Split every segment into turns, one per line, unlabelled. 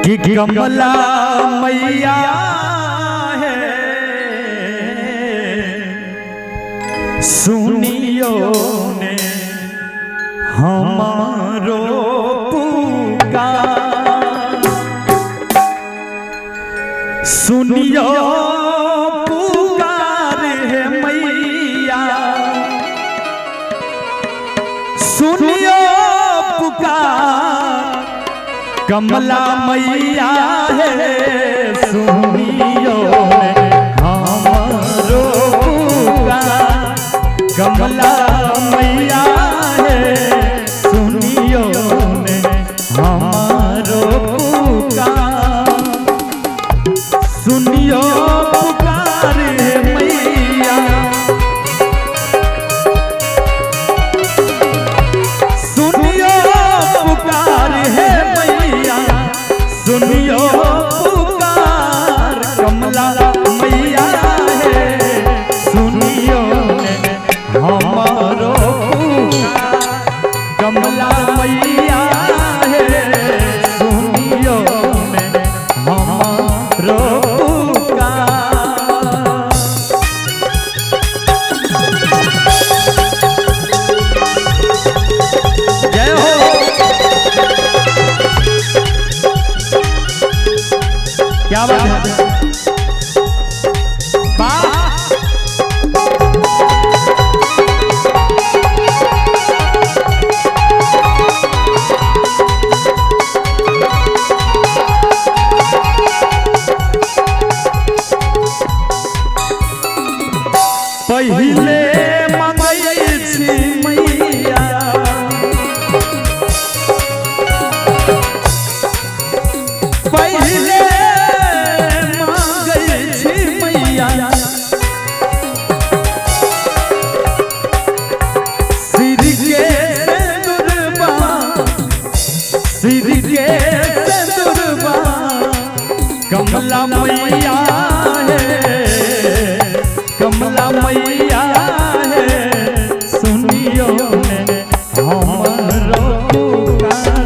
कि कमला मैया है सुनियो ने हमारो पुकार, सुनियो पुकार है मैया, सुनियो पुकार कमला मैया है सुनियो हमारो पुकार, कमला मैया है सुनियो ने हमारो पुकार, सुनियो पुकार है मैया, सुनियो पुकार है मैया, सुनियो पुकार कमला मैया है सुनियो ने हमारो पुकार, कमला मैया है सुनियो ने हमारो पुकार। जय हो। क्या बात है, पहिले मंगई छी मैया, पहिले मंगई छी मैया, सिर के सिंदूरबा, सिर के सिंदूरबा कमला मैया है, कमला मैया है सुनियो ने हमारो पुकार,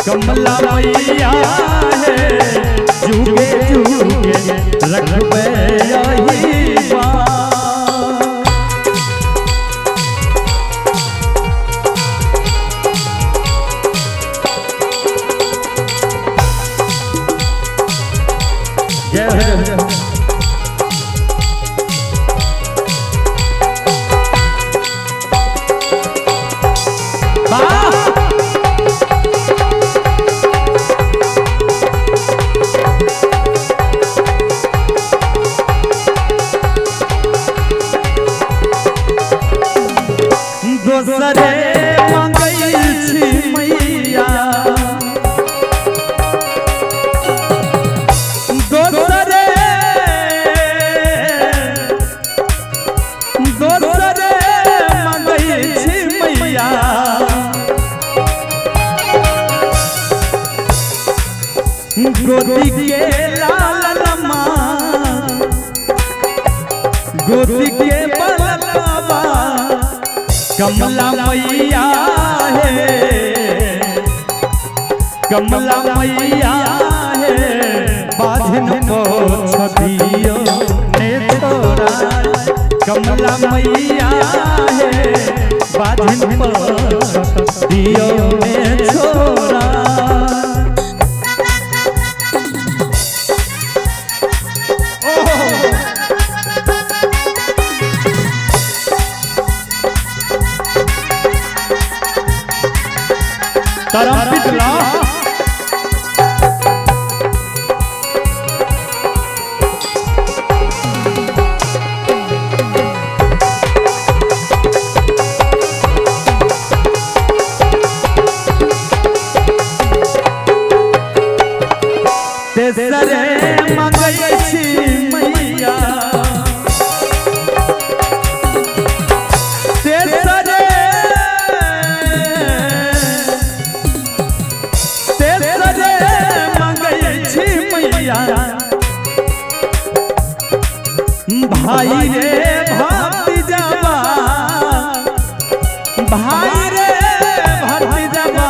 कमला मैया है जुगे जुगे रखबे यही बात। जय हो। दोसरे मंगई छी मैया, दोसरे दोसरे मंगई छी मैया, गोदी के लालनमा, गोदी के बलकवा कमला मैया है, कमला मैया है बाधिन को छदियो ने छोड़ा, कमला मैया है बाधिन को छदियो ने छोड़ा। तरम पिटला तेसरे मंगई छी मैया, तेसरे मंगई छी मैया, भाई रे भक्ति जवा, भाई रे भक्ति जवा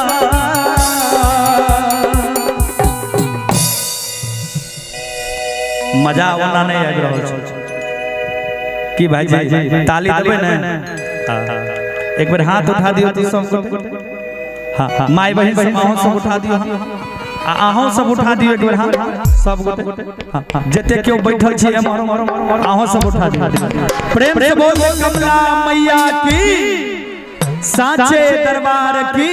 मजा वाला नहीं आबि रहल छै कि भाई जी ताली देबै ने एक बार हाथ उठा दियो तो सब हां माय बहिन सब अहों सब उठा दियो अहों सब उठा दियो एक बार हां सब गोटे हां जते केओ बैठल छी अहों सब उठा दियो प्रेम से बोल कमला मैया की साचे दरबार की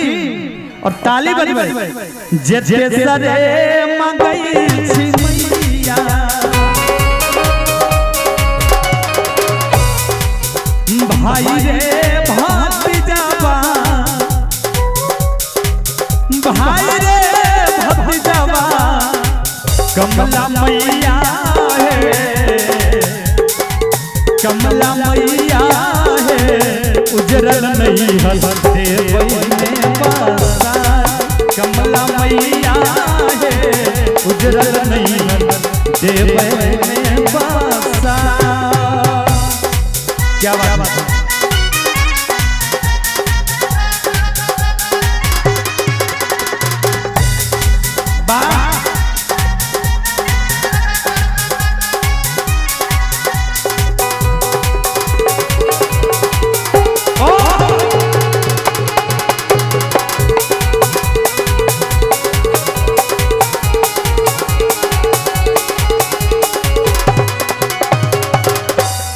और ताली बजबै जते सरे मंगई छी मैया भाई रे भक्ति जावा भाई रे भक्ति जावा कमला मैया है कमला मैया है उजरल नहीं हंसते बहिने बसा कमला मैया है उजरल नहीं हंसते बहिने बसा क्या बात है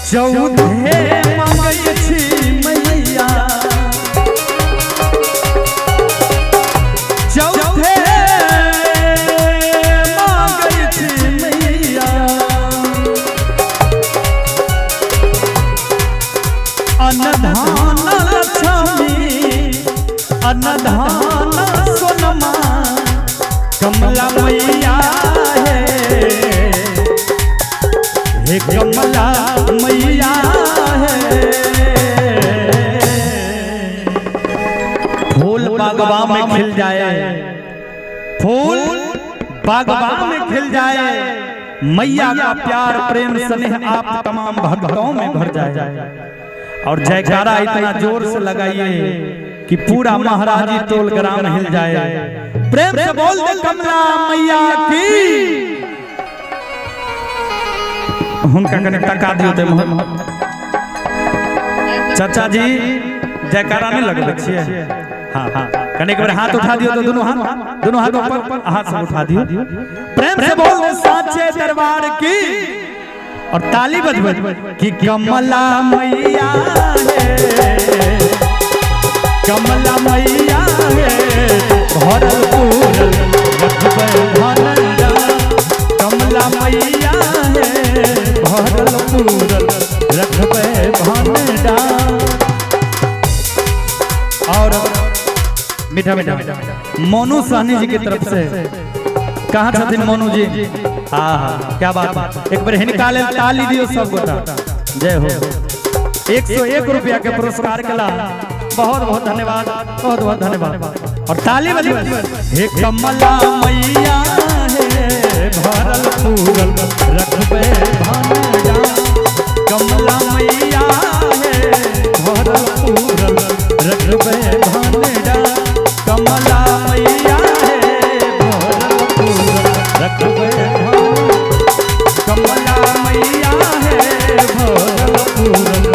चौथे मंगई छी मैया चौथे मंगई छी मैया अन्नधान लक्ष्मी अन्नधान सोनमा कमला मैया है हे कमला मैया है फूल बागवा में खिल जाए फूल बागवा में खिल जाए मैया का प्यार प्रेम स्नेह आप तमाम भक्तों में भर जाए और जयकारा इतना जोर से लगाइए कि पूरा महाराजी टोल ग्राम हिल जाए प्रेम से बोल दे कमला मैया की हुनका कने टका दियो ते चाचा जी जयकारा नहीं लगबै छियै हां हां कने एक बार हाथ उठा दियो तो दोनों हाथ ऊपर हाथ से उठा दियो प्रेम से बोल साचे दरबार की और ताली बजबै कि कमला मैया है कमला मैया है भरल पूरल रखबै भनडा कमला मैया है भरल पूरल रखबै भनडा और मीठा मीठा मोनू सहनी जी की तरफ से कहाँ छथिन मोनू जी क्या बात एक बार हिनका लेल ताली दियो सब गोटा जय हो 101 रुपया के पुरस्कार केला बहुत बहुत धन्यवाद बहुत बहुत धन्यवाद और ताली बजबै हे कमला मैया है भरल पूरल रखबै भनडा कमला मैया है भरल पूरल रखबै भनडा कमला मैया है भरल पूरल रखबै कमला मैया है भरल पूरल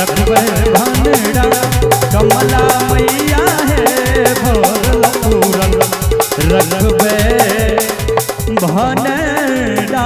रखबै भनडा कमला मैया है भरल पूरल रखबै भनडा।